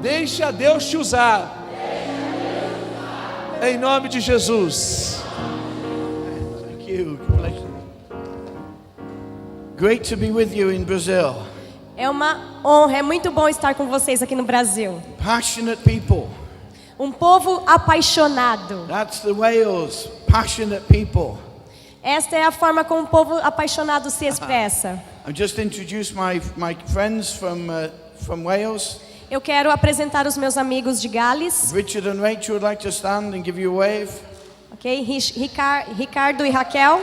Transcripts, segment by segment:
Deixa Deus te usar. Em nome de Jesus. Thank you. Great to be with you in Brazil. É uma honra, é muito bom estar com vocês aqui no Brasil. Passionate people. Um povo apaixonado. That's the Wales. Passionate people. Esta é a forma como o povo apaixonado se expressa. I've just introduced my friends from Wales. Eu quero apresentar os meus amigos de Gales. Richard and Rachel would like to stand and give you a wave. Ok? Ricardo e Raquel.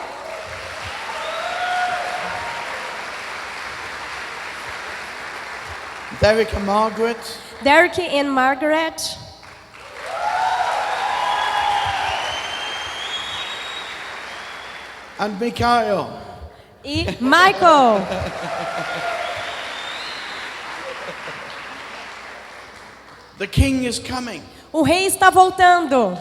Derek and Margaret. Derek and Margaret. And Mikhail. E Michael. The king is coming. O rei está voltando.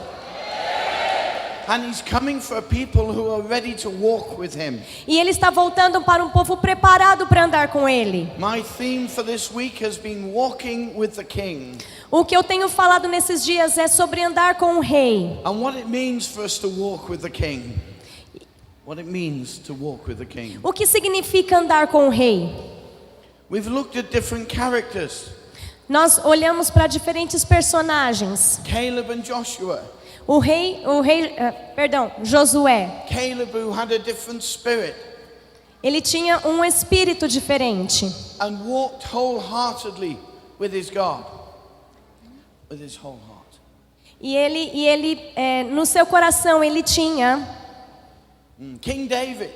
And he's coming for people who are ready to walk with him. E ele está voltando para um povo preparado para andar com ele. My theme for this week has been walking with the king. O que eu tenho falado nesses dias é sobre andar com o rei. And what it means for us to walk with the king. What it means to walk with the king. O que significa andar com o rei? We've looked at different characters. Nós olhamos para diferentes personagens. Caleb and Joshua. Josué. Caleb, who had a different spirit. Ele tinha um espírito diferente. And walked wholeheartedly with his God. With his whole heart. E ele no seu coração ele tinha King David.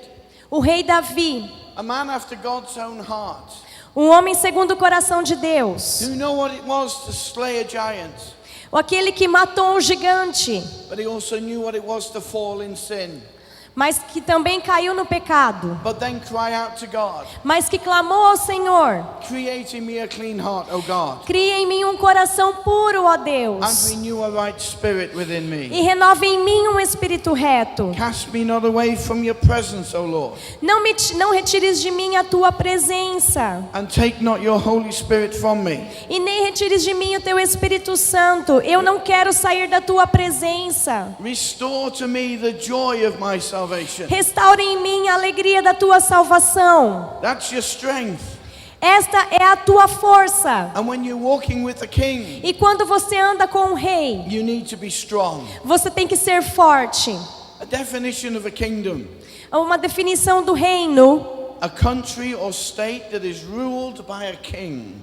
O rei Davi. A man after God's own heart. Um homem segundo o coração de Deus. Who knew what it was to slay a giant. Aquele que matou um gigante. But he also knew what it was to fall in sin. Mas que também caiu no pecado. But then cry out to God. Mas que clamou ao Senhor. Create in me a clean heart, O God. Cria em mim um coração puro, ó Deus. And renew a right spirit within me. E renova em mim um espírito reto. Cast me not away from your presence, O Lord. Não retires de mim a tua presença. And take not your Holy Spirit from me. E nem retires de mim o teu Espírito Santo. Eu não quero sair da tua presença. Restore to me the joy of my salvation. Restaure em mim a alegria da tua salvação. That's your strength. Esta é a tua força. And when you're walking with the king, E quando você anda com o rei, you need to be strong. você tem que ser forte. A definition of a kingdom. Uma definição do reino. A country or state that is ruled by a king.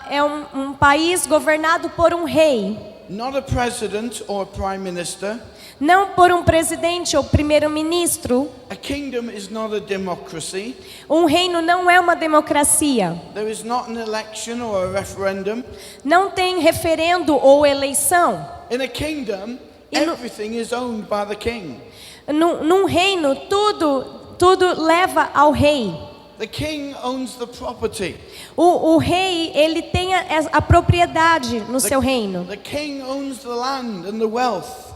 É um país governado por um rei. Not a president or a prime minister. Não por um presidente ou primeiro-ministro. A kingdom is not a democracy. Um reino não é uma democracia. There is not an election or a referendum. Não tem referendo ou eleição. In a kingdom, everything is owned by the king. Num reino, tudo leva ao rei. The king owns the property. O rei, ele tem a propriedade no seu reino. The king owns the land and the wealth.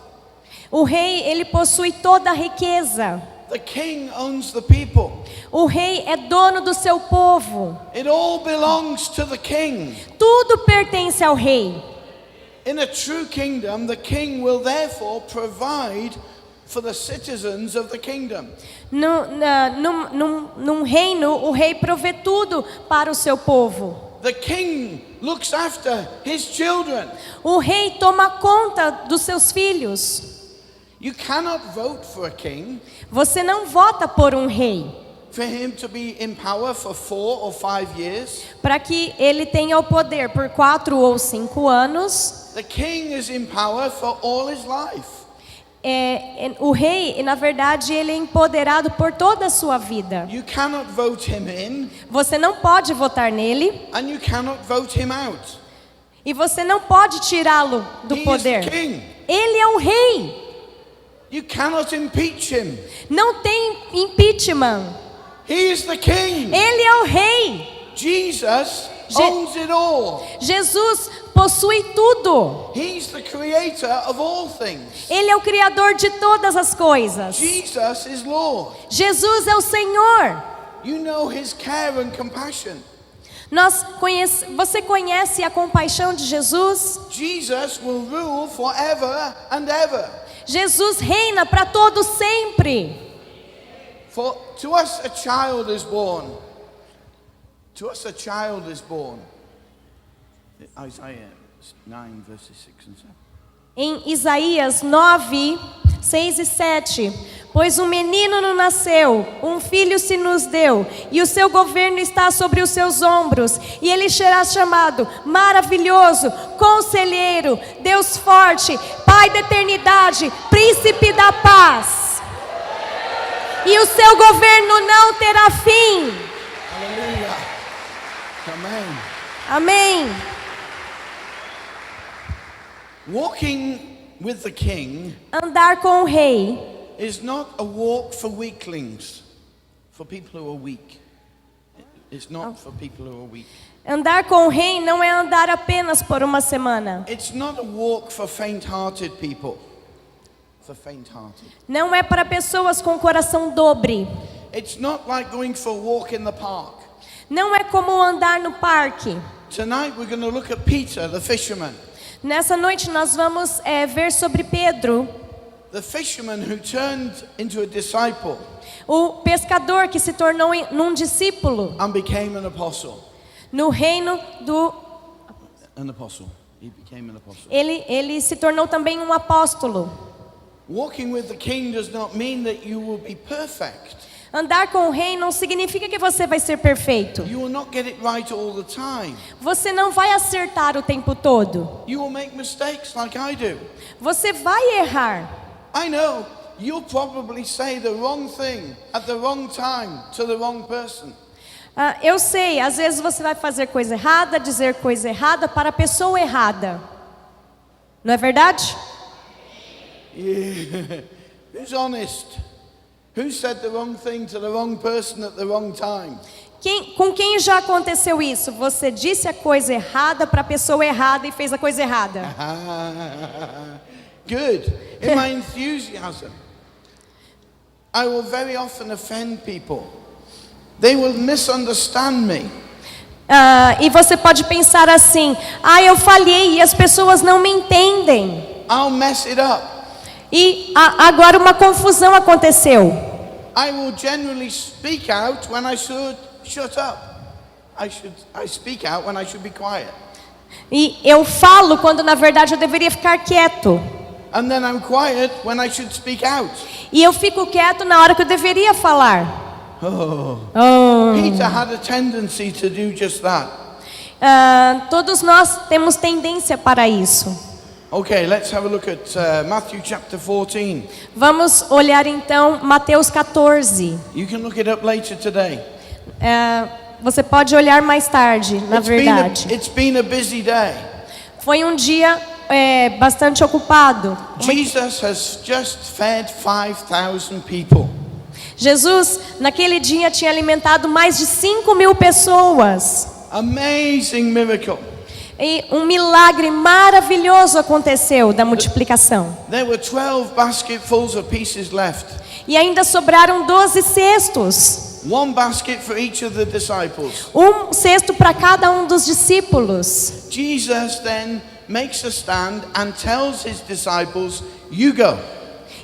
O rei, ele possui toda a riqueza. The king owns the people. O rei é dono do seu povo. It all belongs to the king. Tudo pertence ao rei. In a true kingdom, the king will therefore provide for the citizens of the kingdom. Num reino, o rei provê tudo para o seu povo. The king looks after his children. O rei toma conta dos seus filhos. You cannot vote for a king. Você não vota por um rei. For him to be in power for 4 or 5 years. Para que ele tenha o poder por 4 ou 5 anos. The king is in power for all his life. O rei, na verdade, ele é empoderado por toda a sua vida. You cannot vote him in. Você não pode votar nele. And you cannot vote him out. E você não pode tirá-lo do poder. He is the king. Ele é o rei. You cannot impeach him. Não tem impeachment. He is the king. Ele é o rei. Jesus owns it all. Jesus possui tudo. He's the creator of all things. Ele é o criador de todas as coisas. Jesus is Lord. Jesus é o Senhor. You know his care and compassion. Você conhece a compaixão de Jesus? Jesus will rule forever and ever. Jesus reina para todo sempre. For to us a child is born. To us a child is born. Isaiah 9 verses 6 and 7. Em Isaías 9, 6 e 7. Pois um menino nos nasceu, um filho se nos deu, e o seu governo está sobre os seus ombros, e ele será chamado Maravilhoso, Conselheiro, Deus Forte, Pai da Eternidade, Príncipe da Paz. E o seu governo não terá fim. Hallelujah. Amen. Amém. Walking with the king Andar com o rei is not a walk for weaklings, for people who are weak. It's not for people who are weak. Andar com o rei não é andar apenas por uma semana. It's not a walk for faint-hearted people. For faint-hearted. Não é para pessoas com coração dobre. It's not like going for a walk in the park. Não é como andar no parque. Tonight we're going to look at Peter, the fisherman. Nessa noite nós vamos ver sobre Pedro, The fisherman who turned into a disciple o pescador que se tornou num discípulo and became an apostle. no reino do... An apostle. He became an apostle. Ele se tornou também um apóstolo. Walking with the king does not mean that you will be perfect. Andar com o rei não significa que você vai ser perfeito. You will not get it right all the time. Você não vai acertar o tempo todo. You will make mistakes like I do. Você vai errar. I know you'll probably say the wrong thing at the wrong time to the wrong person. Eu sei, às vezes você vai fazer coisa errada, dizer coisa errada para a pessoa errada. Não é verdade? Yeah. Who's honest? Who said the wrong thing to the wrong person at the wrong time? Com quem já aconteceu isso? Você disse a coisa errada para a pessoa errada e fez a coisa errada. Good. In my enthusiasm, I will very often offend people. They will misunderstand me. E você pode pensar assim: eu falhei e as pessoas não me entendem. I'll mess it up. E agora uma confusão aconteceu. I will generally speak out when I should shut up. I speak out when I should be quiet. E eu falo quando na verdade eu deveria ficar quieto. And then I'm quiet when I should speak out. E eu fico quieto na hora que eu deveria falar. Peter had a tendency to do just that. Todos nós temos tendência para isso. Okay, let's have a look at Matthew chapter 14. Vamos olhar então Mateus 14. You can look it up later today. Você pode olhar mais tarde, na verdade. It's been a busy day. Foi um dia bastante ocupado. Jesus has just fed 5,000 people. Jesus, naquele dia, tinha alimentado mais de 5.000 pessoas. Amazing miracle. E um milagre maravilhoso aconteceu da multiplicação. There were 12 basketfuls of pieces left. E ainda sobraram 12 cestos. One basket for each of the disciples. Um cesto para cada um dos discípulos. Jesus then makes a stand and tells his disciples, "You go."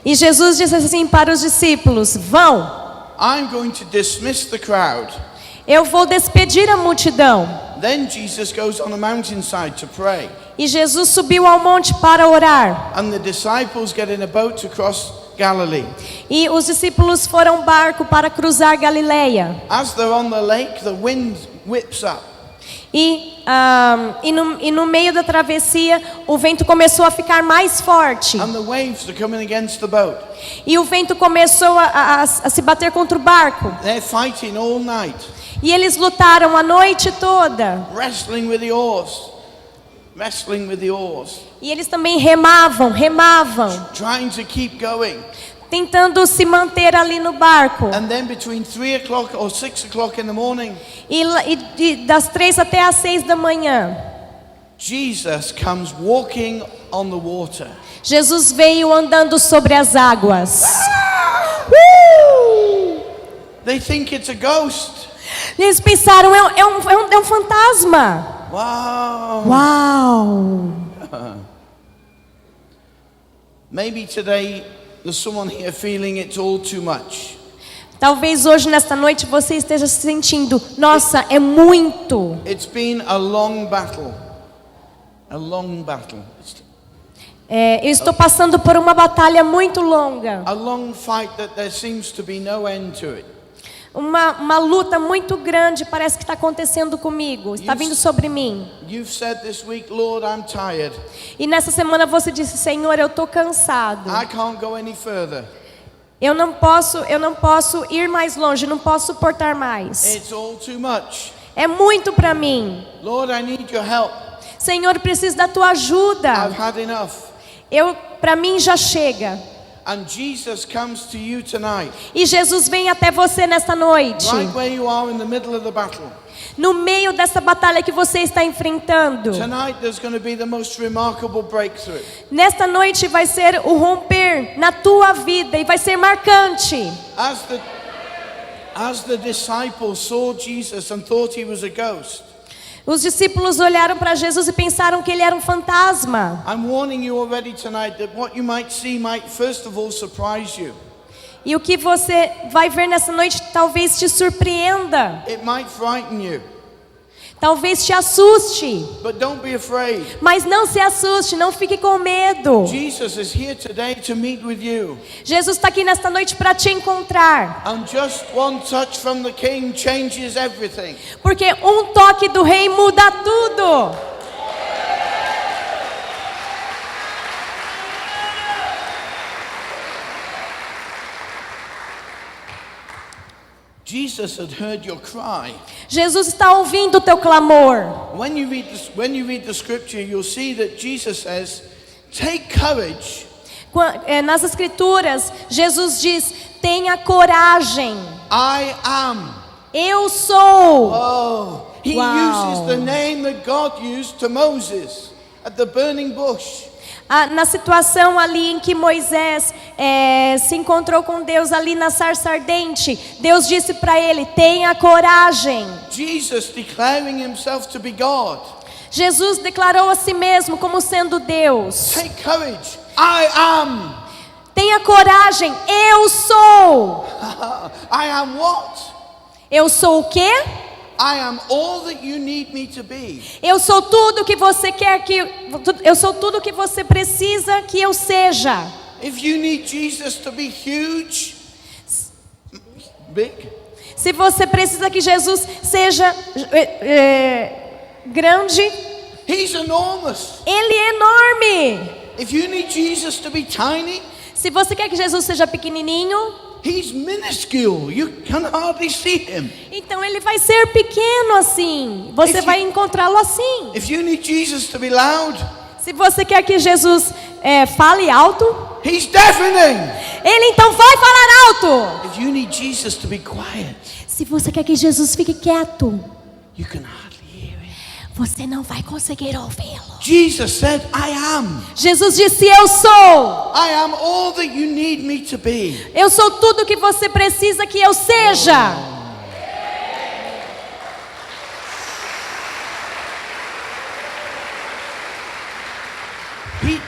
E Jesus disse assim para os discípulos: vão. I'm going to dismiss the crowd. Eu vou despedir a multidão. Then Jesus goes on a mountainside to pray. E Jesus subiu ao monte para orar. And the disciples get in a boat to cross Galilee. E os discípulos foram barco para cruzar Galileia. As they're on the lake, the wind whips up. E no meio da travessia, o vento começou a ficar mais forte. And the waves are coming against the boat. E o vento começou a se bater contra o barco. They're fighting all night. E eles lutaram a noite toda. Wrestling with the oars. Wrestling with the oars. E eles também remavam. Trying to keep going. Tentando se manter ali no barco. And then between 3 o'clock or 6 o'clock in the morning, E das 3 até as 6 da manhã, Jesus comes walking on the water. Jesus veio andando sobre as águas. They think it's a ghost. Eles pensaram, é um fantasma. Wow. Uau! Maybe today there's someone here feeling it's all too much. Talvez hoje, nesta noite, você esteja se sentindo, nossa, é muito. It's been a long battle. A long battle. Eu estou passando por uma batalha muito longa. A long fight that there seems to be no end to it. Uma luta muito grande parece que está acontecendo comigo. Está vindo sobre mim. You've said this week, Lord, I'm tired. E nessa semana você disse, Senhor, eu estou cansado. I can't go any further. Eu não posso ir mais longe, não posso suportar mais. It's all too much. É muito para mim. Lord, I need your help. Senhor, eu preciso da tua ajuda. I've had enough. Para mim já chega. And Jesus comes to you tonight. E Jesus vem até você nesta noite. Right where you are in the middle of the battle. No meio dessa batalha que você está enfrentando. Tonight there's going to be the most remarkable breakthrough. Nesta noite vai ser o romper na tua vida e vai ser marcante. As the disciples saw Jesus and thought he was a ghost. Os discípulos olharam para Jesus e pensaram que ele era um fantasma. I'm warning you already tonight that what you might see might first of all surprise you. E o que você vai ver nessa noite talvez te surpreenda. It might frighten you. Talvez te assuste. But don't be afraid. Mas não se assuste, não fique com medo. Jesus is here today to meet with you. Jesus está aqui nesta noite para te encontrar. And just one touch from the King changes everything. Porque um toque do rei muda tudo. Jesus had heard your cry. Jesus está ouvindo o teu clamor. When you read the scripture, you'll see that Jesus says, "Take courage." Nas escrituras, Jesus diz: tenha coragem. I am. Eu sou. Oh, he Wow. uses the name that God used to Moses at the burning bush. Na situação ali em que Moisés se encontrou com Deus ali na sarça ardente, Deus disse para ele: tenha coragem. Jesus declaring himself to be God. Jesus declarou a si mesmo como sendo Deus. Take courage. I am. Tenha coragem, eu sou. I am what? Eu sou o quê? I am all that you need me to be. Eu sou tudo que você quer que eu sou tudo que você precisa que eu seja. If you need Jesus to be huge, big, Se você precisa que Jesus seja grande, he's enormous. ele é enorme. If you need Jesus to be tiny, Se você quer que Jesus seja pequenininho, he's minuscule. You can hardly see him. então ele vai ser pequeno assim. Você vai encontrá-lo assim. If you need Jesus to be loud, Se você quer que Jesus fale alto, he's deafening. ele então vai falar alto. If you need Jesus to be quiet, Se você quer que Jesus fique quieto, you can hardly hear him. você não vai conseguir ouvi-lo. Jesus said, I am. Jesus disse: eu sou. I am all that you need me to be. Eu sou tudo que você precisa que eu seja.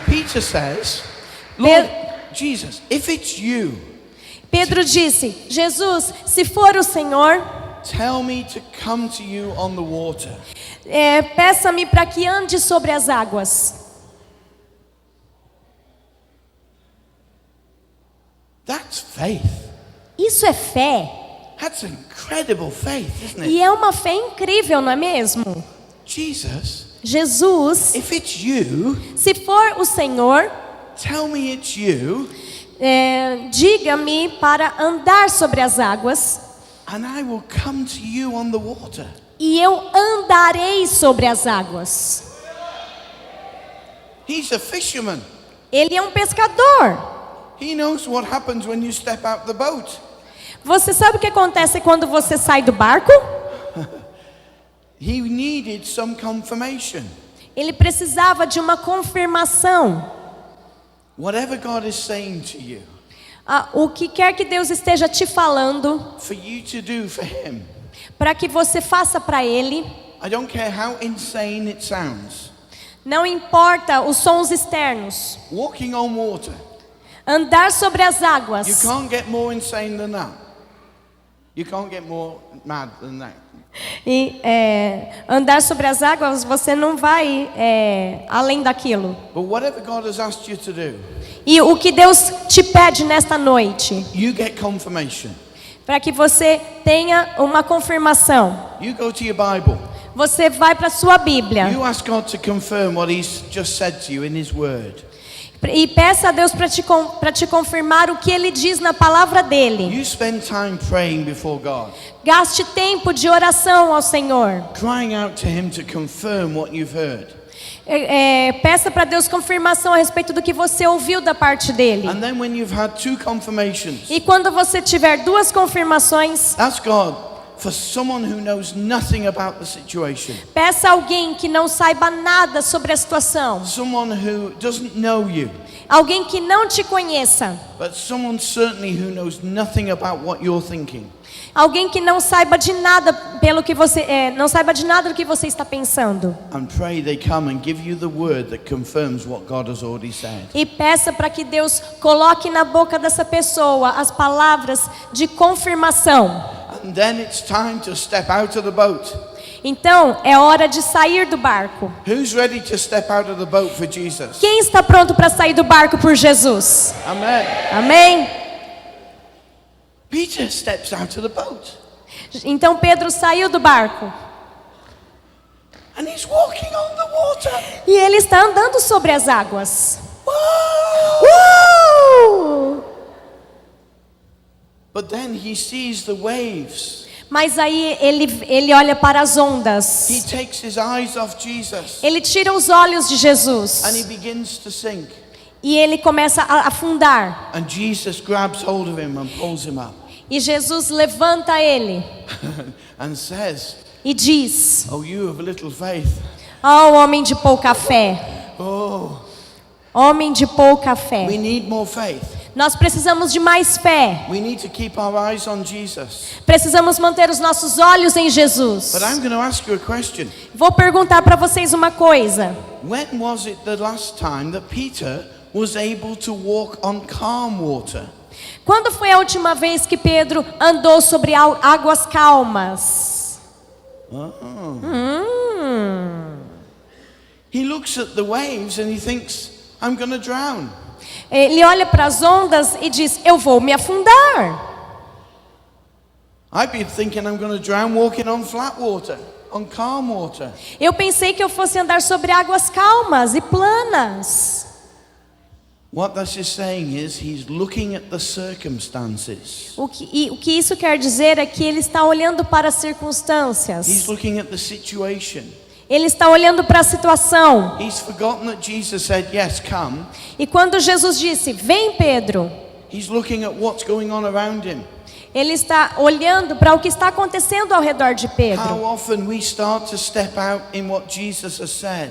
Peter says, Lord Jesus, if it's you, Pedro disse: Jesus, se for o Senhor, tell me to come to you on the water. peça-me para que ande sobre as águas. That's faith. Isso é fé. That's incredible faith, isn't it? E é uma fé incrível, não é mesmo? Jesus, Jesus, if it's you, se for o Senhor, tell me it's you, diga-me para andar sobre as águas, and I will come to you on the water. e eu andarei sobre as águas. He's a fisherman. Ele é um pescador. He knows what happens when you step out the boat. Você sabe o que acontece quando você sai do barco? He needed some confirmation. Ele precisava de uma confirmação. Whatever God is saying to you, O que quer que Deus esteja te falando, for you to do for him, para que você faça para Ele. I don't care how insane it sounds. Não importa os sons externos. Walking on water. Andar sobre as You águas. can't get more insane than that. You can't get more mad than that. E andar sobre as águas, você não vai além daquilo. But whatever God has asked you to do, E o que Deus te pede nesta noite, you get confirmation. para que você tenha uma confirmação. You go to your Bible. Você vai para a sua Bíblia You ask God to confirm what He's just said to you in His Word. e peça a Deus para te confirmar o que Ele diz na palavra dele. You spend time praying before God, Gaste tempo de oração ao Senhor. crying out to Him to confirm what you've heard. Peça para Deus confirmação a respeito do que você ouviu da parte dele. And then when you've had 2 confirmations, E quando você tiver 2 confirmações, ask God for someone who knows nothing about the situation. peça a alguém que não saiba nada sobre a situação. Someone who doesn't know you, Alguém que não te conheça. but someone certainly who knows nothing about what you're thinking. Alguém que não saiba de nada pelo que você não saiba de nada do que você está pensando. And pray they come and give you the word that confirms what God has already said. E peça para que Deus coloque na boca dessa pessoa as palavras de confirmação. And then it's time to step out of the boat. Então, é hora de sair do barco. Who's ready to step out of the boat for Jesus? Quem está pronto para sair do barco por Jesus? Amen. Amém? Peter steps out of the boat. Então Pedro saiu do barco. And he's walking on the water. E ele está andando sobre as águas. But then he sees the waves. Mas aí ele olha para as ondas. He takes his eyes off Jesus. Ele tira os olhos de Jesus. And he begins to sink. E ele começa a afundar. And Jesus grabs hold of him and pulls him up. E Jesus levanta ele And says, e diz: "Oh, you have little faith. "Ó, homem de pouca fé. Oh, Homem de pouca fé." we need more faith. Nós precisamos de mais fé. We need to keep our eyes on Jesus." Precisamos manter os nossos olhos em Jesus. But I'm going to ask you a question. Vou perguntar para vocês uma coisa. When was it the last time that Peter was able to walk on calm water? Quando foi a última vez que Pedro andou sobre águas calmas? He looks at the waves and he thinks, I'm going to drown. Ele olha para as ondas e diz: "Eu vou me afundar." I've been thinking I'm going to drown walking on flat water, on calm water. Eu pensei que eu fosse andar sobre águas calmas e planas. What this is saying is he's looking at the circumstances. O que isso quer dizer é que ele está olhando para as He's circunstâncias. looking at the situation. Ele está olhando para a situação. He's forgotten that Jesus said, yes, come. E quando Jesus disse: "Vem, Pedro", He's looking at what's going on around him. ele está olhando para o que está acontecendo ao redor de How Pedro. often we start to step out in what Jesus has said.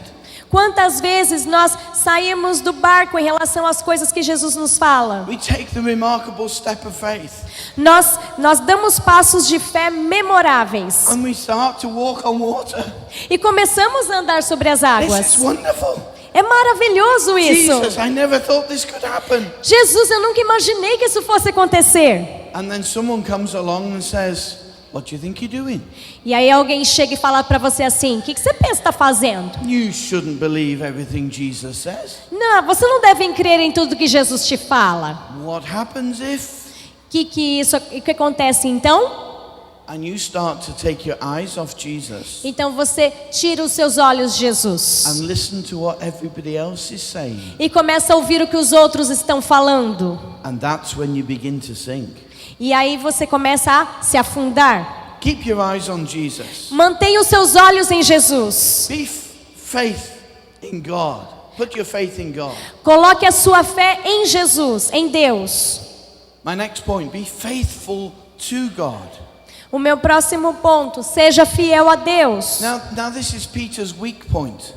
Quantas vezes nós saímos do barco em relação às coisas que Jesus nos fala? We take the remarkable step of faith Nós damos passos de fé memoráveis and we start to walk on water. e começamos a andar sobre as This is águas. wonderful. É maravilhoso isso. Jesus, I never thought this could happen. Jesus, eu nunca imaginei que isso fosse acontecer. And then someone comes along and says, what do you think you're doing? E aí alguém chega e fala para você assim: "O que você pensa que está fazendo?" You shouldn't believe everything Jesus says. Não, você não deve crer em tudo que Jesus te fala. What happens if? O que acontece então? And you start to take your eyes off Jesus Então você tira os seus olhos de Jesus and listen to what everybody else is saying. e começa a ouvir o que os outros estão falando. And that's when you begin to sink. E aí você começa a se afundar. Keep your eyes on Jesus. Mantenha os seus olhos em Jesus. Be faith in God. Put your faith in God. Coloque a sua fé em Jesus, em Deus. My next point, be faithful to God. O meu próximo ponto: seja fiel a Deus. Now this is Peter's weak point.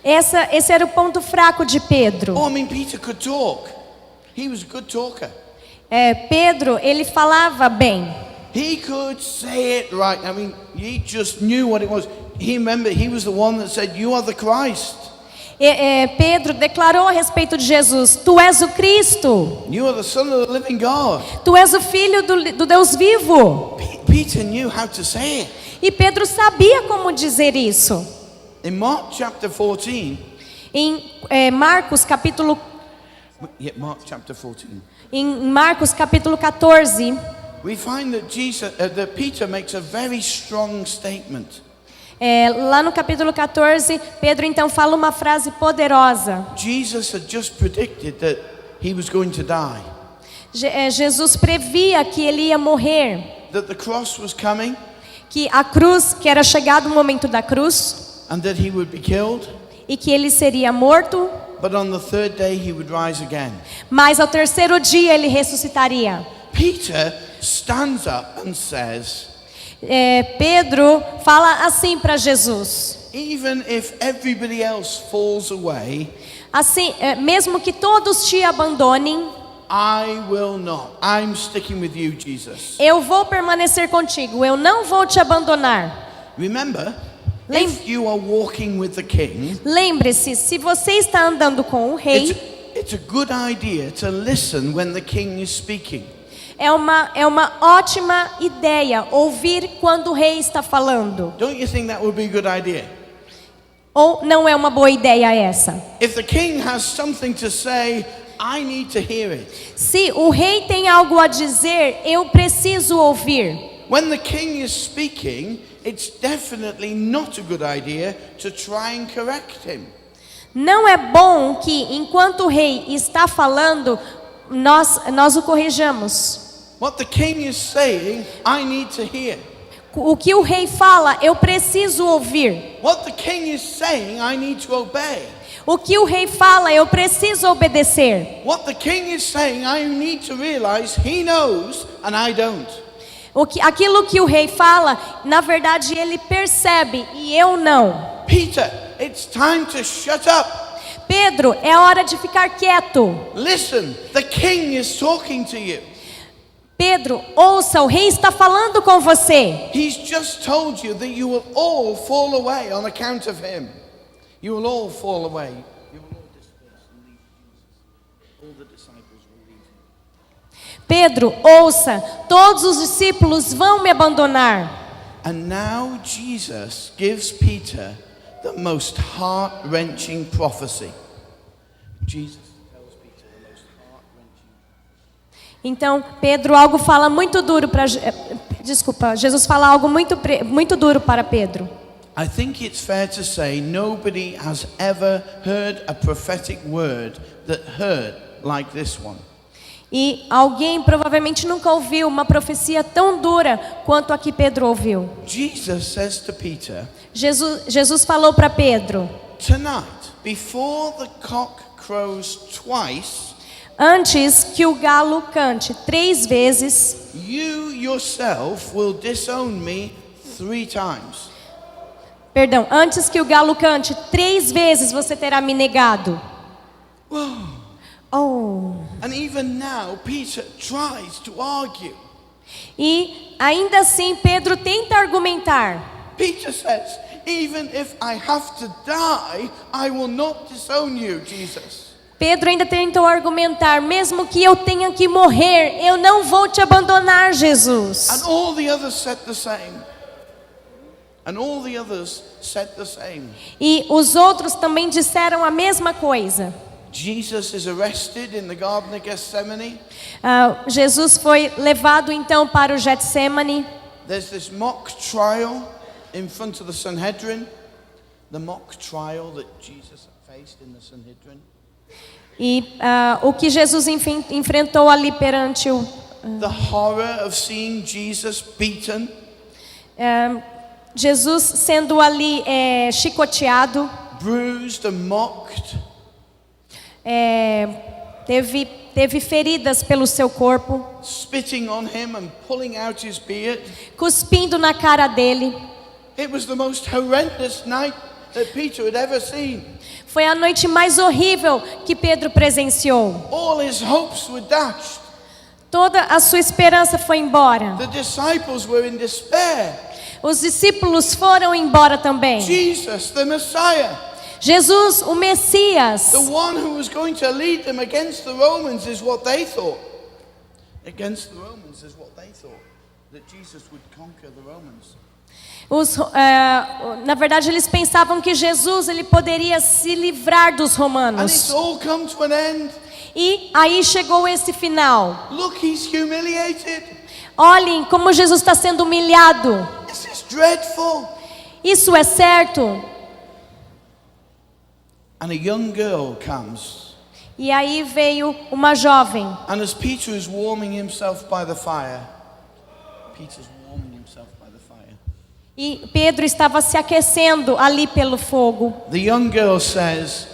Esse era o ponto fraco de Pedro. Oh, I mean, Peter could talk. He was a good talker. Pedro, ele falava bem. He could say it right. I mean, he just knew what it was. He was the one that said, "You are the Christ." Pedro declarou a respeito de Jesus: Tu és o Cristo, You are the Son of the living God. Tu és o Filho do Deus vivo. Peter knew how to say it. E Pedro sabia como dizer isso. In Mark chapter 14, Em Marcos capítulo Mark chapter 14, Em Marcos capítulo 14, we find that Peter makes a very strong statement. lá no capítulo 14, Pedro então fala uma frase poderosa. Jesus had just predicted that he was going to die, Jesus previa que ele ia morrer, that the cross was coming, que a cruz, que era chegado o momento da cruz, and that he would be killed, e que ele seria morto, but on the third day he would rise again. mas ao terceiro dia ele ressuscitaria. Peter stands up and says, Pedro fala assim para Jesus: even if everybody else falls away, assim, mesmo que todos te abandonem, I will not. I'm sticking with you, Jesus. eu vou permanecer contigo, eu não vou te abandonar. Remember, if you are walking with the king, Lembre-se, se você está andando com o rei, it's a good idea to listen when the king is speaking. é uma ótima ideia ouvir quando o rei está falando. Don't you think that would be a good idea? Ou não é uma boa ideia essa? If the king has something to say, I need to hear it. Se o rei tem algo a dizer, eu preciso ouvir. When the king is speaking, it's definitely not a good idea to try and correct him. Não é bom que, enquanto o rei está falando, nós o corrijamos. What the king is saying, I need to hear. O que o rei fala, eu preciso ouvir. What the king is saying, I need to obey. O que o rei fala, eu preciso obedecer. What the king is saying, I need to realize he knows and I don't. Aquilo que o rei fala, na verdade ele percebe e eu não. Peter, it's time to shut up. Pedro, é hora de ficar quieto. Listen, the king is talking to you. Pedro, ouça, o rei está falando com você. He's just told you that you will all fall away on account of him. You will all fall away. You will all disperse and leave Jesus. All the disciples will leave him. Pedro, ouça, todos os discípulos vão me abandonar. And now Jesus gives Peter the most heart-wrenching prophecy. Jesus tells Peter the most heart-wrenching. Então, Pedro fala muito duro para Jesus fala algo muito duro para Pedro. I think it's fair to say nobody has ever heard a prophetic word that hurt like this one. E alguém provavelmente nunca ouviu uma profecia tão dura quanto a que Pedro ouviu. Jesus says to Peter, Jesus falou para Pedro: tonight, before the cock crows twice, antes que o galo cante 3 vezes, you yourself will disown me 3 times. Perdão, antes que o galo cante 3 vezes você terá me negado. Whoa. Oh. And even now, Peter tries to argue. E ainda assim Pedro tenta argumentar. Peter says, even if I have to die, I will not disown you, Jesus. Pedro ainda tentou argumentar, mesmo que eu tenha que morrer, eu não vou te abandonar, Jesus. And all the others said the same. And all the others said the same. E os outros também disseram a mesma coisa. Jesus is arrested in the Garden of Gethsemane. Jesus foi levado então para o Getsemane. There's this mock trial in front of the Sanhedrin. The mock trial that Jesus faced in the Sanhedrin. E o que Jesus enfrentou ali perante o... The horror of seeing Jesus beaten. Jesus sendo ali chicoteado. Bruised and mocked. Teve feridas pelo seu corpo. Spitting on him and pulling out his beard. Cuspindo na cara dele. It was the most horrendous night that Peter had ever seen. Foi a noite mais horrível que Pedro presenciou. All his hopes were dashed. Toda a sua esperança foi embora. The disciples were in despair. Os discípulos foram embora também. Jesus, the Messiah, Jesus, o Messias, the one who was going to lead them against the Romans, is what they thought. Against the Romans is what they thought. That Jesus would conquer the Romans. Na verdade, eles pensavam que Jesus ele poderia se livrar dos And it's romanos. all come to an end. E aí chegou esse final. Look, he's humiliated. Olhem como Jesus está sendo humilhado. This is dreadful. Isso é certo. And a young girl comes. E aí veio uma jovem. And as Peter is warming himself by the fire, Peter's warming himself by the fire. E Pedro estava se aquecendo ali pelo fogo. The young girl says,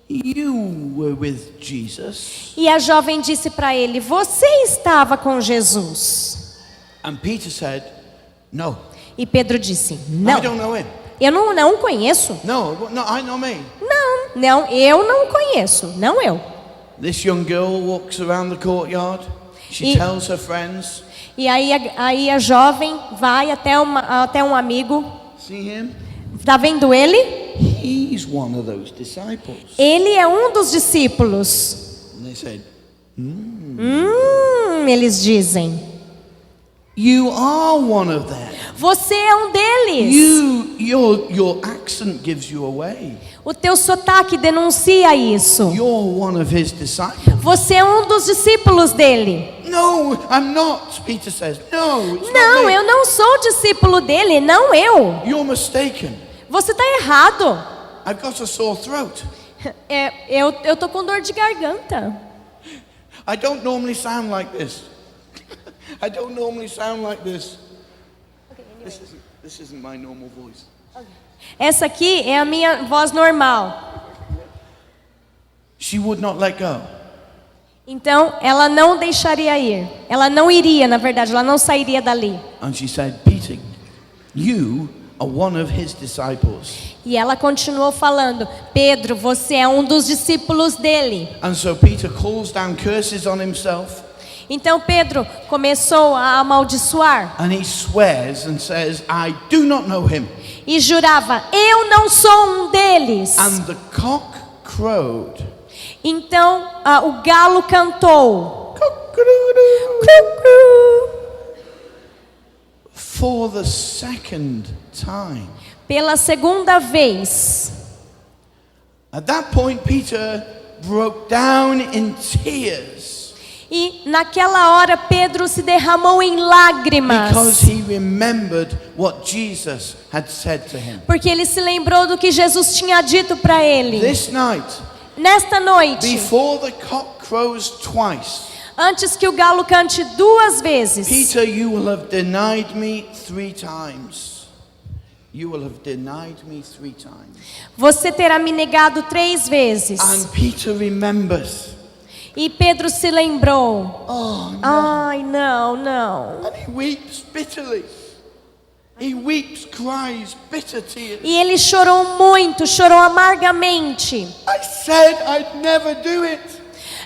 "You were with Jesus." E a jovem disse para ele: Você estava com Jesus? And Peter said, "No, E Pedro disse: I Não, don't know him. eu não conheço. No, I know me." Não, eu não conheço. Não eu. This young girl walks around the courtyard. She E- tells her friends, E aí a jovem vai até um amigo. "See him? Tá vendo ele? He's one of those disciples." Ele é um dos discípulos. And they said, Eles dizem. "You are one of them. Você é um deles. Your accent gives you away. O teu sotaque denuncia isso. You're one of his disciples." Você é um dos discípulos dele. "No, I'm not," Peter says. "No, it's Não, not me. eu não sou discípulo dele, não eu. You're mistaken. Você está errado. I've got a sore throat. Eu tô com dor de garganta. I don't normally sound like this. I don't normally sound like this. This isn't my normal voice." Essa aqui é a minha voz normal. She would not let go. Então, ela não deixaria ir. Ela não iria, na verdade, ela não sairia dali. And she said, "Peter, you are one of his disciples." E ela continuou falando: Pedro, você é um dos discípulos dele. And so Peter calls down curses on himself. Então Pedro começou a amaldiçoar And he swears and says, "I do not know him." e jurava: eu não sou um deles. And the cock crowed. Então o galo cantou. For the second time. Pela segunda vez. At that point, Peter broke down in tears E naquela hora Pedro se derramou em lágrimas. because he remembered what Jesus had said to him. Porque ele se lembrou do que Jesus tinha dito para ele. This night, Nesta noite, before the cock crows twice, antes que o galo cante 2 vezes, Peter, you will have denied me 3 times. You will have denied me 3 times. você terá me negado 3 vezes. And Peter remembers. E Pedro se lembrou. Oh, no. Ai, não. And he weeps bitterly. He weeps, cries bitter tears. E ele chorou muito, chorou amargamente. I said I'd never do it.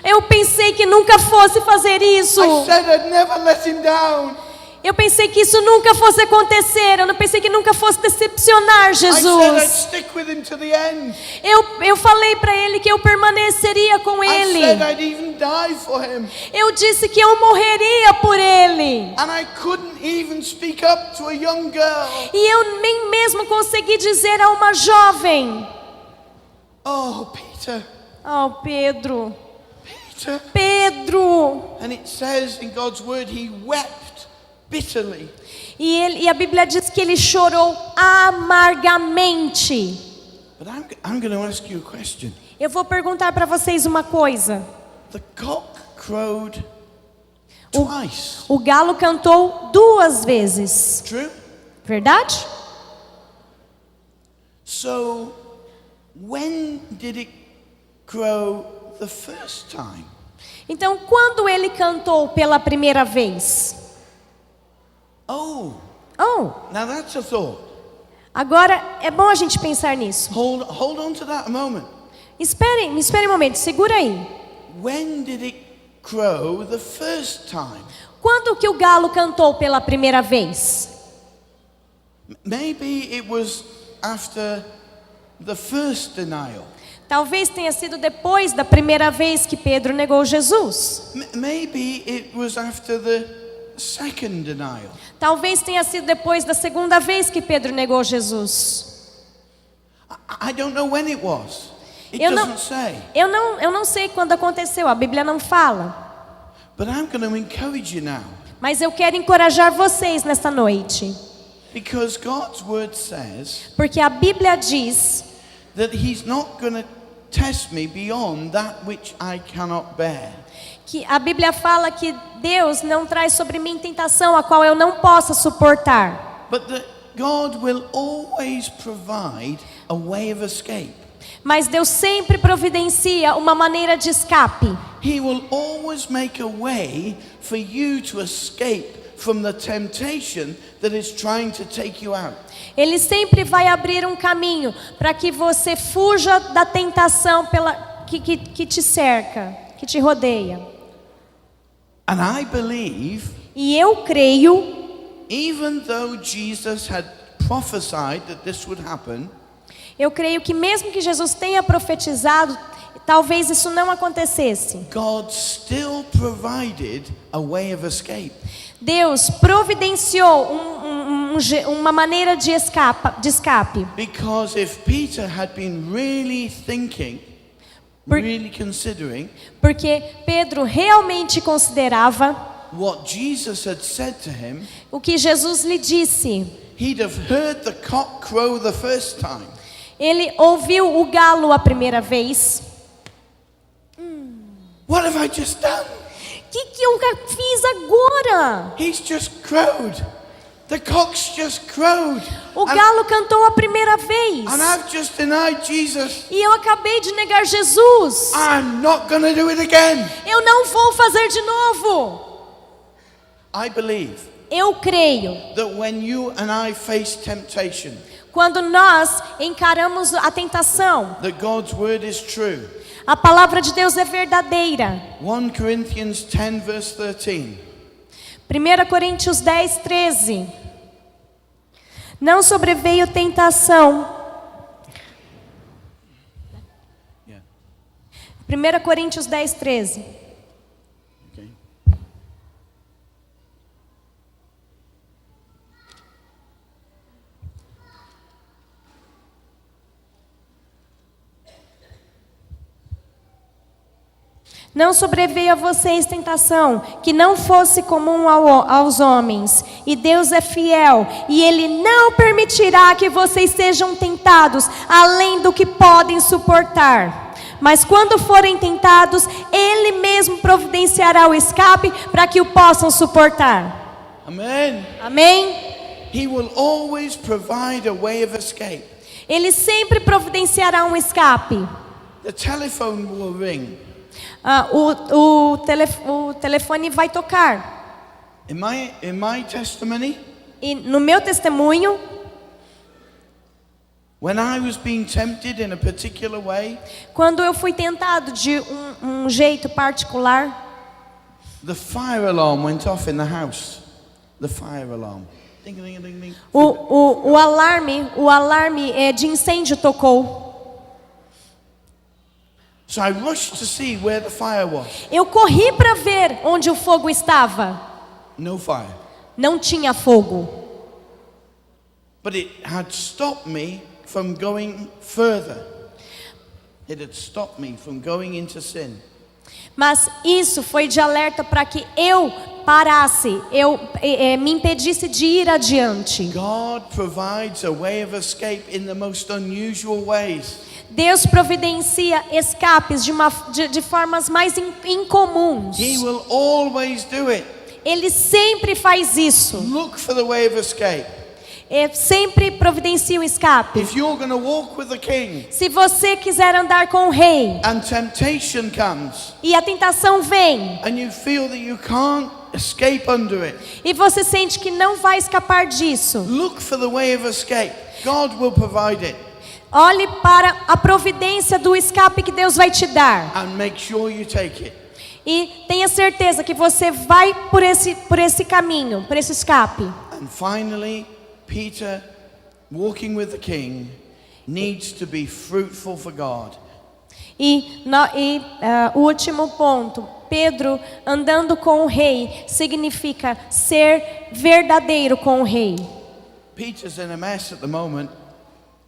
Eu pensei que nunca fosse fazer isso. I said I'd never let him down. Eu pensei que isso nunca fosse acontecer. Eu não pensei que nunca fosse decepcionar I said I'd Jesus. stick with him to the end. Eu falei para ele que eu permaneceria com I ele. said I'd even die for him. Eu disse que eu morreria por ele. And I couldn't even speak up to a young girl. E eu nem mesmo consegui dizer a uma jovem. Oh, Peter. Oh, Pedro. Peter. Pedro. And it says in God's word, he wept bitterly. E a Bíblia diz que ele chorou amargamente. But I'm going to ask you a question. Eu vou perguntar para vocês uma coisa. The cock crowed twice. O galo cantou 2 vezes. True? Verdade? So, when did it crow the first time? Então, quando ele cantou pela primeira vez? Oh, Oh, now that's a thought. agora é bom a gente pensar nisso. Hold on to that a moment. Me espere um momento, segura aí. When did it crow the first time? Quando que o galo cantou pela primeira vez? Maybe it was after the first denial. Talvez tenha sido depois da primeira vez que Pedro negou Jesus. Maybe it was after the second denial. Talvez tenha sido depois da segunda vez que Pedro negou Jesus. I don't know when it was. It Eu doesn't não, say. eu não sei quando aconteceu, a Bíblia não fala. But I'm going to encourage you now. Mas eu quero encorajar vocês nesta noite. Because God's word says Porque a Bíblia diz that He's not going to test me beyond that which I cannot bear. que a Bíblia fala que Deus não traz sobre mim tentação a qual eu não possa suportar. But that God will always provide a way of escape. Mas Deus sempre providencia uma maneira de escape. He will always make a way for you to escape from the temptation that is trying to take you out. Ele sempre vai abrir um caminho para que você fuja da tentação que te cerca, que te rodeia. And I believe, E eu creio, even though Jesus had prophesied that this would happen, eu creio que mesmo que Jesus tenha profetizado, talvez isso não acontecesse. God still provided a way of escape. Deus providenciou uma maneira de escape. Because if Peter had been really thinking, really considering Porque Pedro realmente considerava what Jesus had said to him, o que Jesus lhe disse. he'd have heard the cock crow the first time. Ele ouviu o galo a primeira vez. What have I just done? O que eu fiz agora? He's just crowed. The cock's just crowed. O galo cantou a primeira vez. And I've just denied Jesus. E eu acabei de negar Jesus. I'm not going to do it again. Eu não vou fazer de novo. I believe Eu creio. that when you and I face temptation, Quando nós encaramos a tentação, that God's word is true. a palavra de Deus é verdadeira. 1 Corinthians 10 verse 13. 1 Coríntios 10, 13. Não sobreveio tentação. 1 Coríntios 10, 13. Okay. Não sobreveio a vocês tentação que não fosse comum aos homens. E Deus é fiel, e Ele não permitirá que vocês sejam tentados além do que podem suportar. Mas quando forem tentados, Ele mesmo providenciará o escape para que o possam suportar. Amen. Amém? He will always provide a way of escape. Ele sempre providenciará um escape. The telephone will ring. O telefone vai tocar. In my testimony, E no meu testemunho, when I was being tempted in a particular way, quando eu fui tentado de um jeito particular, the fire alarm went off in the house. The fire alarm. Ding, ding, ding, ding. o alarme de incêndio tocou. So I rushed to see where the fire was. Eu corri para ver onde o fogo estava. No fire. Não tinha fogo. But it had stopped me from going further. It had stopped me from going into sin. Mas isso foi de alerta para que eu parasse, me impedisse de ir adiante. God provides a way of escape in the most unusual ways. Deus providencia escapes de formas mais incomuns. He will always do it. Ele sempre faz isso. Look for the way of escape. Sempre providencia um escape. If you're going to walk with the king Se você quiser andar com o rei and temptation comes e a tentação vem and you feel that you can't escape under it, e você sente que não vai escapar disso, look for the way of escape. God will provide it. olhe para a providência do escape que Deus vai te dar And make sure you take it. E tenha certeza que você vai por esse caminho, por esse escape. And finally, Peter, walking with the king, needs to be fruitful for God. O último ponto, Pedro andando com o rei, significa ser verdadeiro com o rei. Peter's in a mess at the moment.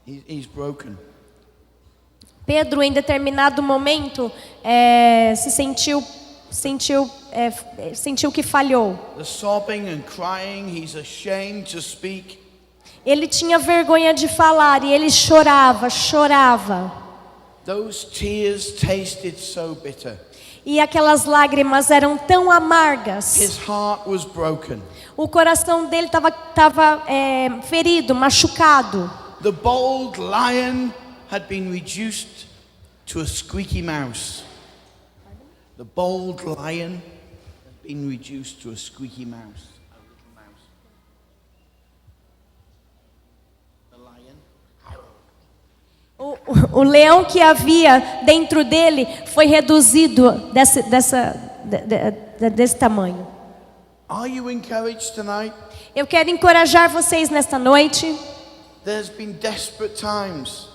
He's broken. Pedro, em determinado momento, sentiu que falhou. The sobbing and crying, he's ashamed to speak. Ele tinha vergonha de falar e ele chorava. Those tears tasted so bitter. E aquelas lágrimas eram tão amargas. His heart was broken. O coração dele estava ferido, machucado. The bold lion had been reduced to a squeaky mouse. The bold lion had been reduced to a squeaky mouse. A little mouse. The lion. O leão que havia dentro dele foi reduzido desse tamanho. Are you encouraged tonight? Eu quero encorajar vocês nesta noite There's been desperate times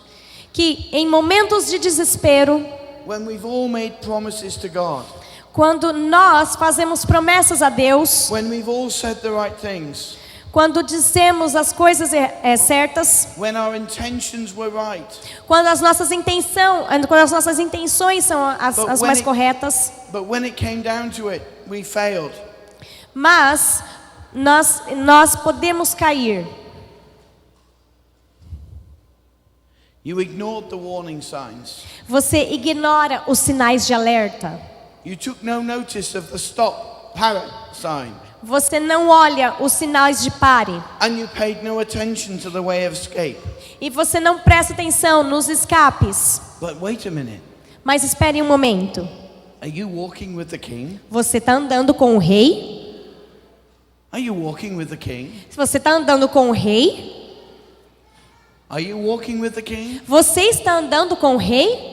que em momentos de desespero, when we've all made promises to God, quando nós fazemos promessas a Deus, when we've all said the right things, quando dizemos as coisas certas, when our intentions were right, quando as nossas intenções são as mais corretas, but when it came down to it, we failed. mas nós podemos cair. You ignored the warning signs. Você ignora os sinais de alerta. You took no notice of the stop, para sign. Você não olha os sinais de pare. And you paid no attention to the way of escape. E você não presta atenção nos escapes. But wait a minute. Mas espere um momento. Are you walking with the king? Você está andando com o rei? Are you walking with the king? Se você está andando com o rei, Are you walking with the king? você está andando com o rei?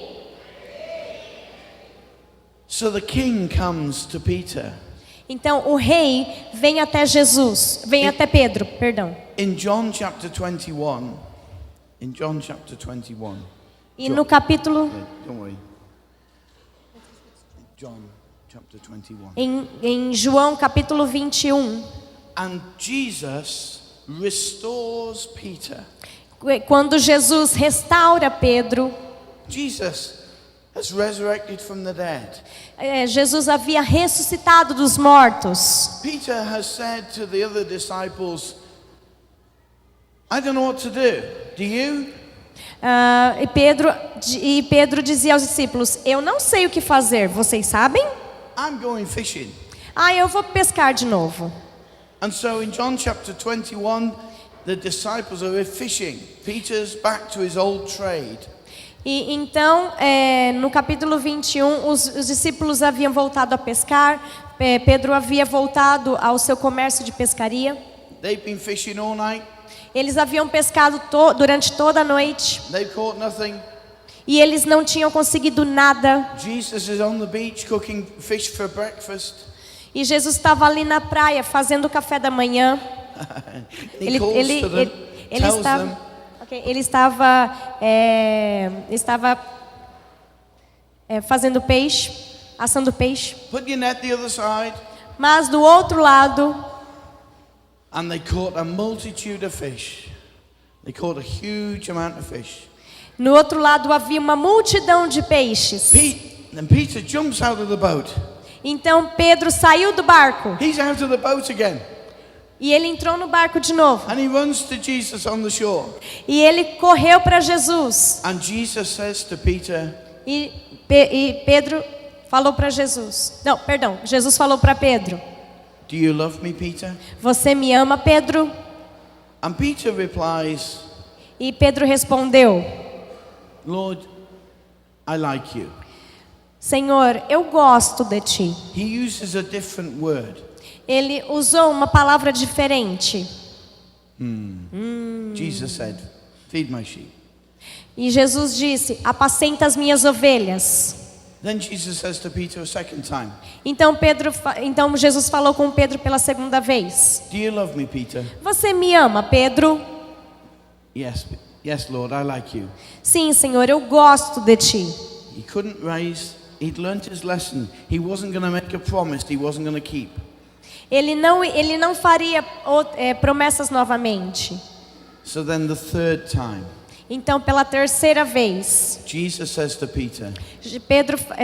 So the king comes to Peter. Então o rei vem até até Pedro, perdão. In John chapter 21. In John chapter 21. E no capítulo Don't worry. John chapter 21. em João capítulo 21, And Jesus restores Peter. quando Jesus restaura Pedro, Jesus has resurrected from the dead. Jesus havia ressuscitado dos mortos. Peter has said to the other disciples, I don't know what to do. Do you? E Pedro dizia aos discípulos: eu não sei o que fazer, vocês sabem? I'm going fishing. Eu vou pescar de novo. And so in John chapter 21, the disciples are fishing. Peter's back to his old trade. E então, no capítulo 21, os discípulos haviam voltado a pescar. Pedro havia voltado ao seu comércio de pescaria. They've been fishing all night. Eles haviam pescado durante toda a noite. They've caught nothing. E eles não tinham conseguido nada. Jesus is on the beach cooking fish for breakfast. E Jesus estava ali na praia fazendo o café da manhã. Ele estava fazendo peixe, assando peixe. Put your net the other side. Mas do outro lado, and they caught a multitude of fish. They caught a huge amount of fish. No outro lado havia uma multidão de peixes. Then Peter jumps out of the boat. Então Pedro saiu do barco. He's out of the boat again. E ele entrou no barco de novo. And he runs to Jesus on the shore. E ele correu para Jesus. And Jesus says to Peter, E Pedro falou para Jesus. Não, perdão. Jesus falou para Pedro: do you love me, Peter? Você me ama, Pedro? And Peter replies, E Pedro respondeu: Lord, I like you. Senhor, eu gosto de ti. He uses a different word. Ele usou uma palavra diferente. Jesus said, feed my sheep. E Jesus disse: apacenta as minhas ovelhas. Then Jesus says to Peter a second time, Então Jesus falou com Pedro pela segunda vez. "Do you love me, Peter?" Você me ama, Pedro? Yes, yes, Lord, I like you. Sim, Senhor, eu gosto de ti. He couldn't raise, he'd learnt his lesson. He wasn't going to make a promise he wasn't going to keep. Ele não faria promessas novamente. So then the third time, Então, pela terceira vez, Jesus says to Peter,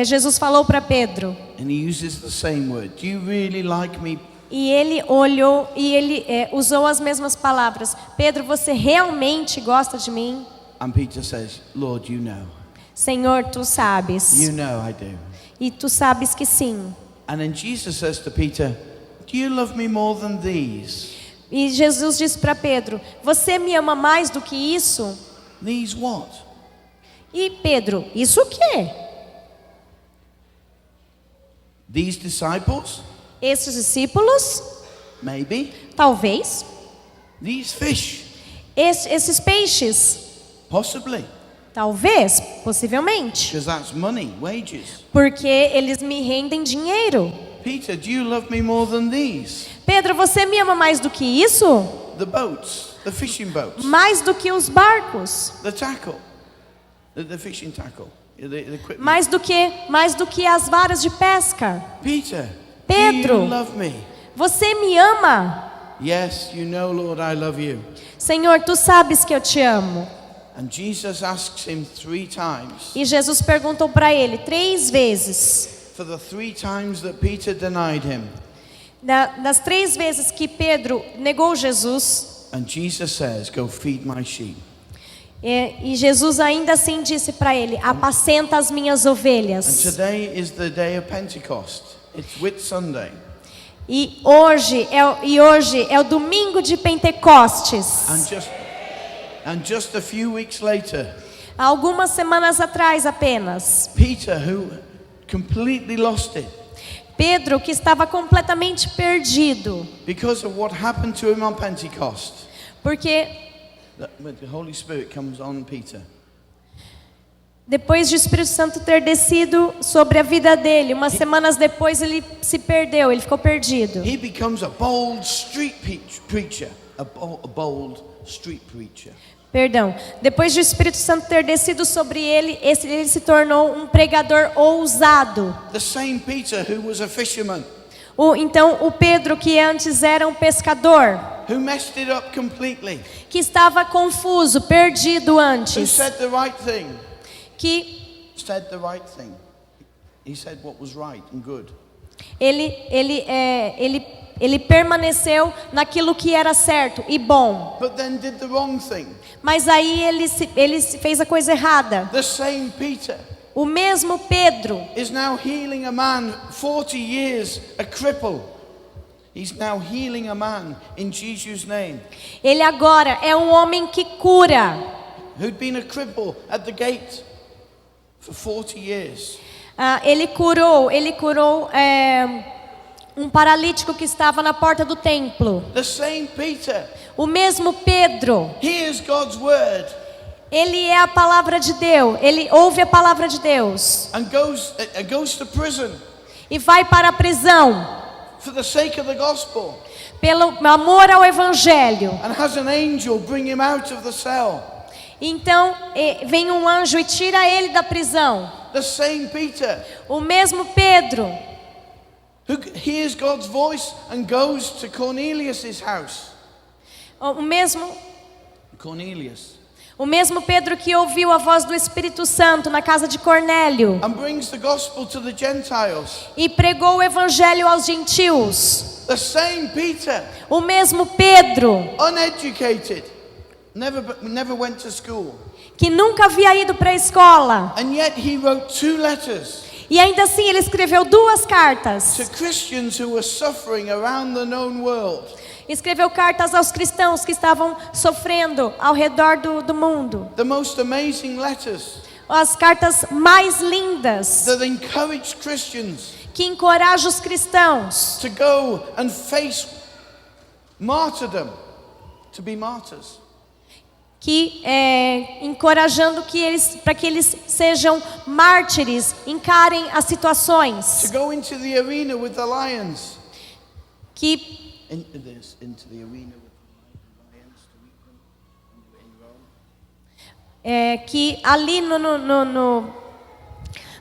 Jesus falou para Pedro, and he uses the same word, "Do you really like me?" e ele olhou e ele usou as mesmas palavras. Pedro, você realmente gosta de mim? And Peter says, "Lord, you know. Senhor, tu sabes. You know I do." E tu sabes que sim. And then Jesus says to Peter, "Do you love me more than these?" E Jesus disse para Pedro, você me ama mais do que isso? These what? E Pedro, isso o quê? These disciples? Esses discípulos? Maybe. Talvez. These fish? Esses peixes? Possibly. Talvez, possivelmente. Because that's money, wages. Porque eles me rendem dinheiro. Peter, do you love me more than these? Pedro, você me ama mais do que isso? The boats, the fishing boats, Mais do que os barcos? the tackle, the fishing tackle, the equipment. Mais do que as varas de pesca? Peter, Pedro. do you love me? Você me ama? Yes, you know, Lord, I love you. Senhor, tu sabes que eu te amo. And Jesus asks him 3 times. E Jesus perguntou para ele 3 vezes. For the 3 times that Peter denied him. Das 3 vezes que Pedro negou Jesus. And Jesus says, "Go feed my sheep." E Jesus ainda assim disse para ele, apacenta as minhas And ovelhas. today is the day of Pentecost. It's Whit Sunday. E hoje é o domingo de Pentecostes. And just a few weeks later, Algumas semanas atrás apenas, Peter, who completely lost it Pedro, que estava completamente perdido, because of what happened to him on Pentecost, porque when the Holy Spirit comes on Peter, depois de o Espírito Santo ter descido sobre a vida dele, umas semanas depois ele se perdeu, ele ficou perdido. he becomes a bold street preacher. A bold street preacher. Perdão. Depois de o Espírito Santo ter descido sobre ele, ele se tornou um pregador ousado. The same Peter who was a fisherman, Então o Pedro, que antes era um pescador, who messed it up completely, que estava confuso, perdido who antes, said the right thing, que He said what was right and good. ele permaneceu naquilo que era certo e bom. But then did the wrong thing. Mas aí ele fez a coisa errada. The same Peter O mesmo Pedro is now healing a man 40 years, a cripple. He's now healing a man in Jesus' name. ele agora é um homem que cura. Who'd been a cripple at the gate for 40 years. Ele curou um paralítico que estava na porta do templo. The same Peter O mesmo Pedro, hears God's word ele é a palavra de Deus, ele ouve a palavra de Deus and goes to prison e vai para a prisão for the sake of the gospel, pelo amor ao evangelho. and has an angel bring him out of the cell. Então vem um anjo e tira ele da prisão. The same Peter O mesmo Pedro, who hears God's voice and goes to Cornelius' house. o mesmo Cornelius. Pedro que ouviu a voz do Espírito Santo na casa de Cornélio And brings the gospel to the Gentiles. e pregou o evangelho aos gentios. The same Peter, O mesmo Pedro, uneducated, never went to school. que nunca havia ido para a escola. And yet he wrote 2 letters E ainda assim ele escreveu 2 cartas. to Christians who were suffering around the known world. Escreveu cartas aos cristãos que estavam sofrendo ao redor do mundo. The most amazing letters As cartas mais lindas that encourage Christians que encorajam os cristãos to go and face martyrdom, to be martyrs. encorajando para que eles sejam mártires, encarem as situações, to go into the arena with the lions. que Into the arena with the lions to meet them in Rome. que ali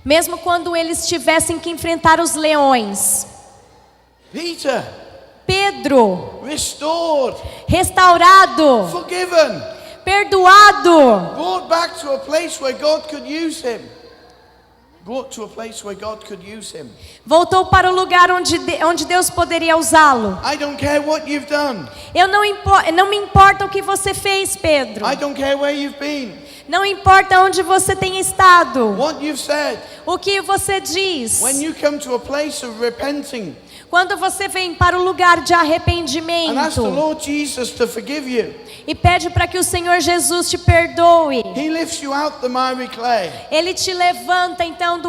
mesmo quando eles tivessem que enfrentar os leões, Peter, Pedro, restored, restaurado, forgiven, perdoado, brought back to a place where God could use him. Brought to a place where God could use him. voltou para o lugar onde Deus poderia usá-lo. I don't care what you've done. Não me importa o que você fez, Pedro. I don't care where you've been. Não importa onde você tenha estado, What you've said. o que você diz. When you come to a place of repenting Quando você vem para o lugar de and ask the arrependimento Lord Jesus to forgive you, e pede para que o Senhor Jesus te perdoe, he lifts you out the miry clay. Ele te levanta então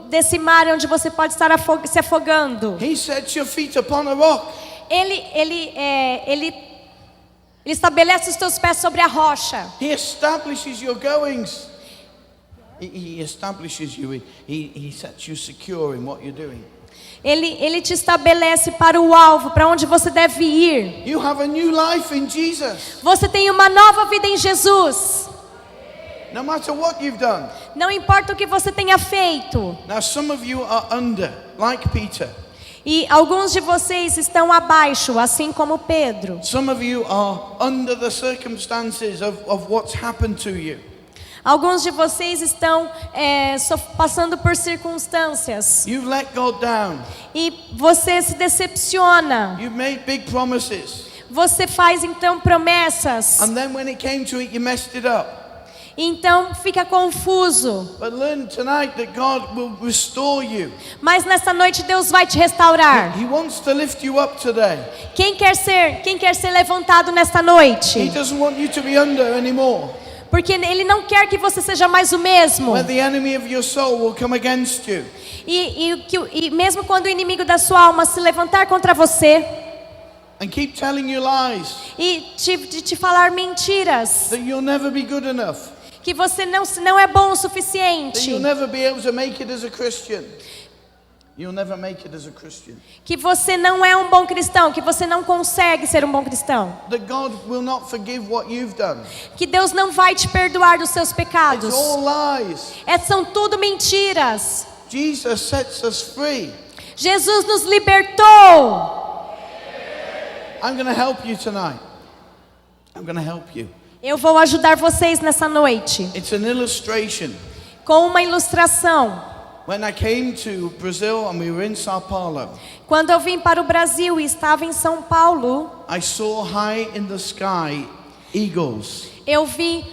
desse mar onde você pode estar se afogando. He sets your feet upon a rock. Ele estabelece os teus pés sobre a rocha. He establishes your goings. He establishes you. He sets you secure in what you're doing. Ele te estabelece para o alvo, para onde você deve ir. You have a new life in Jesus. Você tem uma nova vida em Jesus. No matter what you've done. Não importa o que você tenha feito. Now some of you are under, like Peter. E alguns de vocês estão abaixo, assim como Pedro. Some of you are under the circumstances of what's happened to you. Alguns de vocês estão passando por circunstâncias. You've let God down. E você se decepciona. You've made big promises. Você faz então promessas. And then when it came to it, you messed it up. Então fica confuso. But learn tonight that God will restore you. Mas nessa noite Deus vai te restaurar. He wants to lift you up today. Quem quer ser levantado nesta noite? He doesn't want you to be under anymore. Porque Ele não quer que você seja mais o mesmo. Where the enemy of your soul will come against you. E mesmo quando o inimigo da sua alma se levantar contra você And keep telling you lies. e te falar mentiras, That you'll never be good enough. que você não é bom o That suficiente, you'll never be able to make it as a Christian. You'll never make it as a Christian. que você não é um bom cristão, que você não consegue ser um bom cristão, That God will not forgive what you've done. que Deus não vai te perdoar dos seus pecados. It's all lies. São tudo mentiras. Jesus sets us free. Jesus nos libertou. I'm going to help you tonight. I'm going to help you. Eu vou ajudar vocês nessa noite It's an illustration. com uma ilustração. When I came to Brazil and we were in Sao Paulo, Quando eu vim para o Brasil e estava em São Paulo, I saw high in the sky eagles. eu vi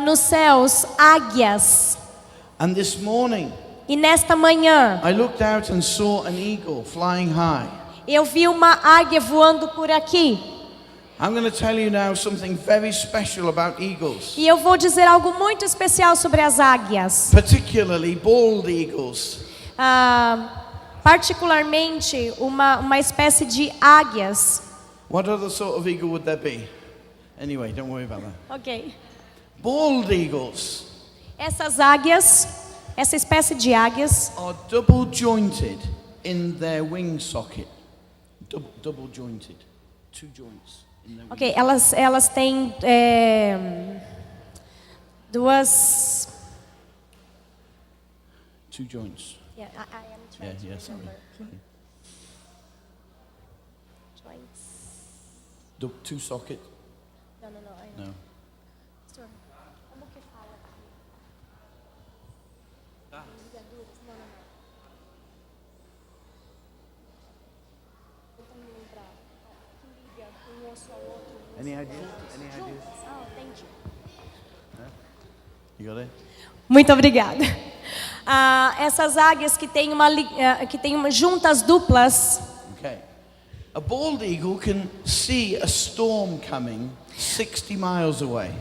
nos céus águias. And this morning, E nesta manhã, I looked out and saw an eagle flying high. eu vi uma águia voando por aqui. I'm going to tell you now something very special about eagles, E eu vou dizer algo muito especial sobre as águias. particularly bald eagles. Particularmente uma espécie de águias. What other sort of eagle would there be? Anyway, don't worry about that. Ok. Bald eagles Essas águias, essa espécie de águias, are double jointed in their wing socket. Double jointed. Two joints in their wing. ok, elas têm duas. Two joints. Yeah, I am Yeah, trying to yeah, sorry. remember. Joints. Two socket? Não, No. Pastor, como que fala aqui? Ligaduras? Não. Tentando me lembrar. Que liga um osso ao outro. Any ideas? Any ideas? Oh, thank you. You got it? Muito obrigada. Essas águias que têm juntas duplas. Okay. A bald eagle can see a storm coming 60 miles away.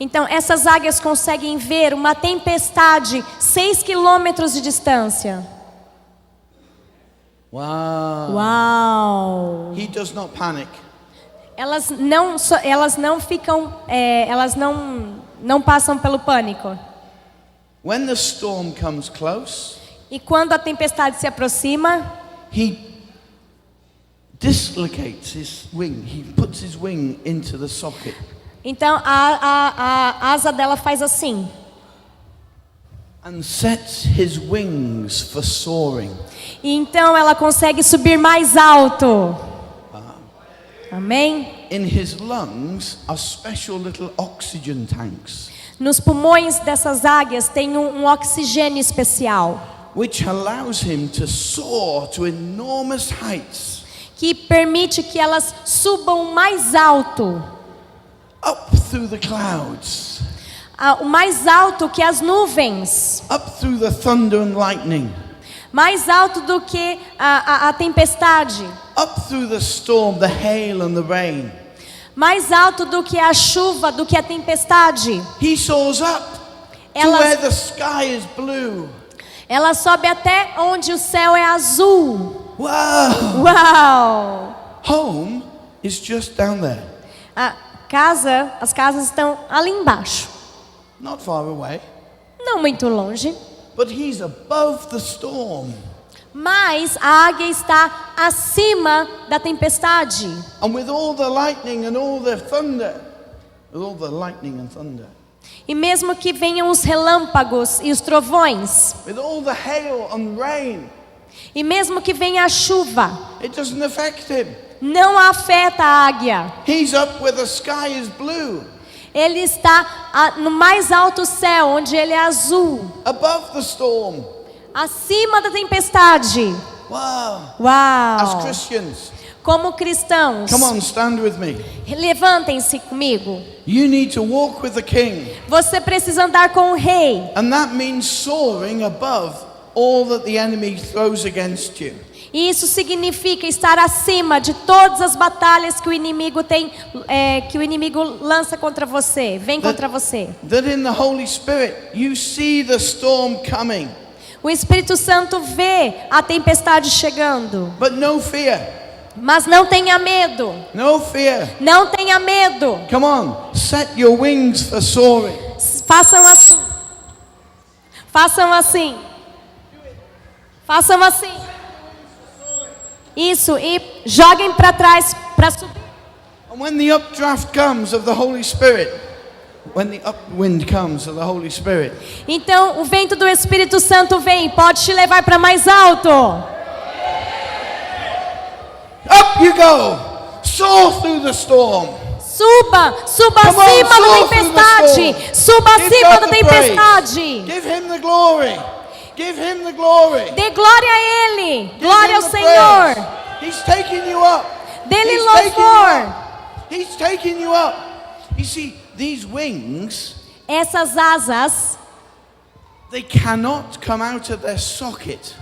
Então, essas águias conseguem ver uma tempestade 6 quilômetros de distância. Wow. Uau! He does not panic. elas não ficam, elas não passam pelo pânico. When the storm comes close, E quando a tempestade se aproxima, he dislocates his wing. He puts his wing into the socket. então a asa dela faz assim. And sets his wings for soaring. E então ela consegue subir mais alto. Amém? In his lungs are special little oxygen tanks, Nos pulmões dessas águias tem um oxigênio especial, which allows him to soar to enormous heights, que permite que elas subam mais alto, up through the clouds, o mais alto que as nuvens, up through the thunder and lightning, mais alto do que a tempestade, up through the storm, the hail and the rain. mais alto do que a chuva, do que a tempestade. He soars up to Ela- where the sky is blue. Ela sobe até onde o céu é azul. Wow! Uau! Home is just down there, As casas estão ali embaixo, not far away, não muito longe, but he's above the storm. mas a águia está acima da tempestade. And with all the lightning and all the thunder, with all the lightning and thunder, E mesmo que venham os relâmpagos e os trovões, with all the hail and rain, e mesmo que venha a chuva, it doesn't affect him. não afeta a águia. He's up where the sky is blue, Ele está no mais alto céu, onde ele é azul, above the storm. acima da tempestade. Wow! As Uau! Christians, Como cristãos, come on, stand with me. levantem-se comigo. You need to walk with the King, Você precisa andar com o rei. and that means soaring above all that the enemy throws against you. E isso significa estar acima de todas as batalhas que o inimigo tem, que o inimigo lança contra você, vem contra você. That in the Holy Spirit you see the storm coming, O Espírito Santo vê a tempestade chegando, but no fear, mas não tenha medo. no fear. Não tenha medo. Come on, set your wings for soaring. Façam assim. Façam assim. Façam assim. Isso, e joguem para trás para subir. And when the updraft comes of the Holy Spirit, when the upwind comes of the Holy Spirit, Então, o vento do Espírito Santo vem, pode te levar para mais alto. up you go, soar through the storm. Suba Come on, acima da soar through the tempestade. storm. Suba Give acima God da the tempestade. praise. Give him the glory. Give him the glory. Dê glória a Ele. Give Glória him ao the Senhor. praise. He's taking you up. Dê-lhe He's taking you louvor. up. He's taking you up. You see, these wings, Essas asas, they cannot come out of their socket,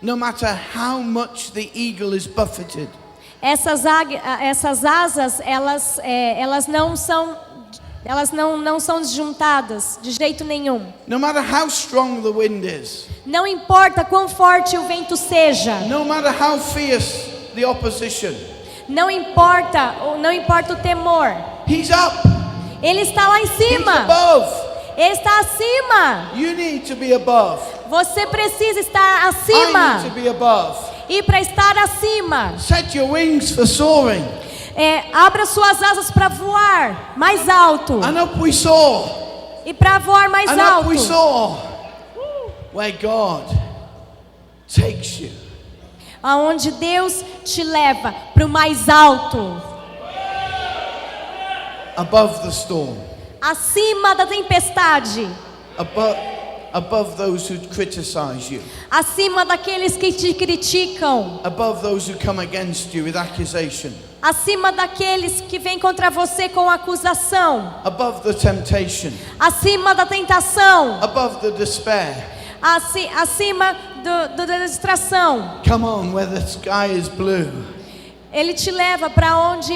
no matter how much the eagle is buffeted. essas asas, elas não são desjuntadas de jeito nenhum. No matter how strong the wind is, Não importa quão forte o vento seja. no matter how fierce the opposition, Não importa o temor. he's up, Ele está lá em he's cima. above. Ele está acima. You need to be above. Você precisa estar I need acima. to be above. E para estar acima, Set your wings for soaring. abra suas asas para voar mais alto. And up we soar. E para voar mais And up alto. we soar. Where God takes you. Aonde Deus te leva para o mais alto. Above the storm. Acima da tempestade. Above those who criticize you. Acima daqueles que te criticam. Above those who come against you with accusation. Acima daqueles que vêm contra você com acusação. Above the temptation. Acima da tentação. Above the despair. Acima da distração. Come on, where the sky is blue. Ele te leva para onde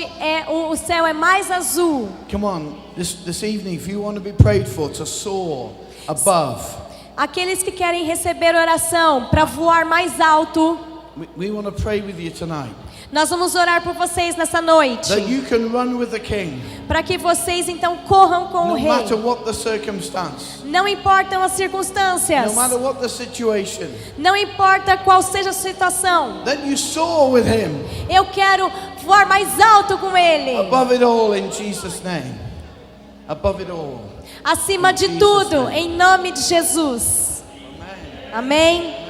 o céu é mais azul. Come on, this evening, if you want to be prayed for, to soar above. Aqueles que querem receber oração para voar mais alto. We want to pray with you tonight. Nós vamos orar por vocês nessa noite, That you can run with the King. para que vocês então corram com o No rei. matter what the circumstance. Não importam as circunstâncias, No matter what the situation. não importa qual seja a situação. That you soar with Him. Eu quero voar mais alto com ele, Above it all in Jesus' name. Above it all. acima de tudo, em nome de Jesus. Amém.